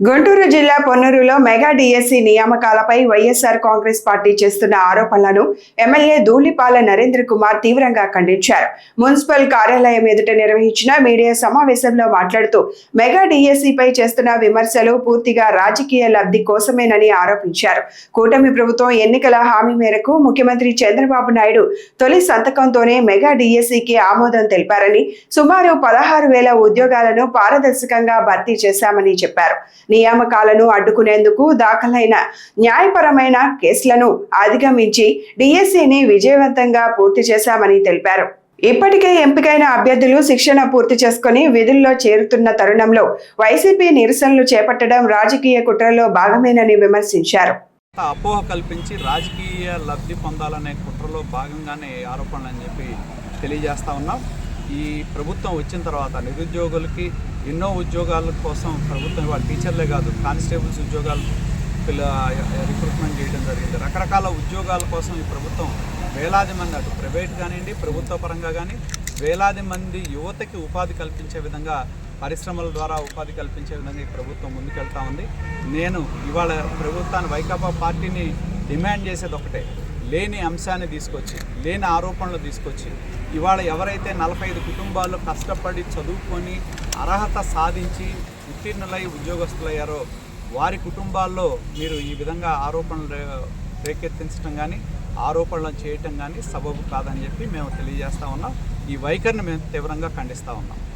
గుంటూరు జిల్లా పొన్నూరులో mega DSC నియామకాలపై వైఎస్ఆర్ కాంగ్రెస్ పార్టీ చేస్తున్న ఆరోపణలను ఎమ్మెల్యే ధూళిపాల నరేంద్ర కుమార్ తీవ్రంగా ఖండించారు. మున్సిపల్ కార్యాలయం ఎదుట నిర్వహించిన మీడియా సమావేశంలో మాట్లాడుతూ మెగా డిఎస్సిపై చేస్తున్న విమర్శలు పూర్తిగా రాజకీయ లబ్ధి కోసమేనని ఆరోపించారు. కూటమి ప్రభుత్వం ఎన్నికల హామీ మేరకు ముఖ్యమంత్రి చంద్రబాబు నాయుడు తొలి సంతకంతోనే మెగా డిఎస్సికి ఆమోదం తెలిపారని, సుమారు 16,000 ఉద్యోగాలను పారదర్శకంగా భర్తీ చేశామని చెప్పారు. నియామకాలను అడ్డుకునేందుకు దాఖలైన న్యాయపరమైన కేసులను అధిగమించి డిఎస్సిని విజయవంతంగా పూర్తి చేశామని తెలిపారు. ఇప్పటికే ఎంపికైన అభ్యర్థులు శిక్షణ పూర్తి చేసుకుని విధుల్లో చేరుతున్న తరుణంలో వైసీపీ నిరసనలు చేపట్టడం రాజకీయ కుట్రలో భాగమేనని విమర్శించారు. అపోహ కల్పించి రాజకీయ లబ్ధి పొందాలనే కుట్రలో భాగంగానే ఆరోపణలు అని చెప్పి తెలియజేస్తా ఉన్నాం. ఈ ప్రభుత్వం వచ్చిన తర్వాత నిరుద్యోగులకి ఎన్నో ఉద్యోగాల కోసం ప్రభుత్వం ఇవాళ టీచర్లే కాదు కానిస్టేబుల్స్ ఉద్యోగాలు రిక్రూట్మెంట్ చేయడం జరిగింది. రకరకాల ఉద్యోగాల కోసం ఈ ప్రభుత్వం వేలాది మంది అటు ప్రైవేట్ కానివ్వండి ప్రభుత్వ పరంగా కానీ వేలాది మంది యువతకి ఉపాధి కల్పించే విధంగా పరిశ్రమల ద్వారా ఉపాధి కల్పించే విధంగా ఈ ప్రభుత్వం ముందుకెళ్తా ఉంది. నేను ఇవాళ ప్రభుత్వాన్ని వైకాపా పార్టీని డిమాండ్ చేసేది ఒకటే, లేని అంశాన్ని తీసుకొచ్చి లేని ఆరోపణలు తీసుకొచ్చి ఇవాళ ఎవరైతే 45 కుటుంబాల్లో కష్టపడి చదువుకొని అర్హత సాధించి ఉత్తీర్ణులై ఉద్యోగస్తులయ్యారో వారి కుటుంబాల్లో మీరు ఈ విధంగా ఆరోపణలు రేకెత్తించడం కానీ ఆరోపణలు చేయటం కానీ సబబు కాదని చెప్పి మేము తెలియజేస్తూ ఉన్నాం. ఈ వైఖరిని మేము తీవ్రంగా ఖండిస్తూ ఉన్నాం.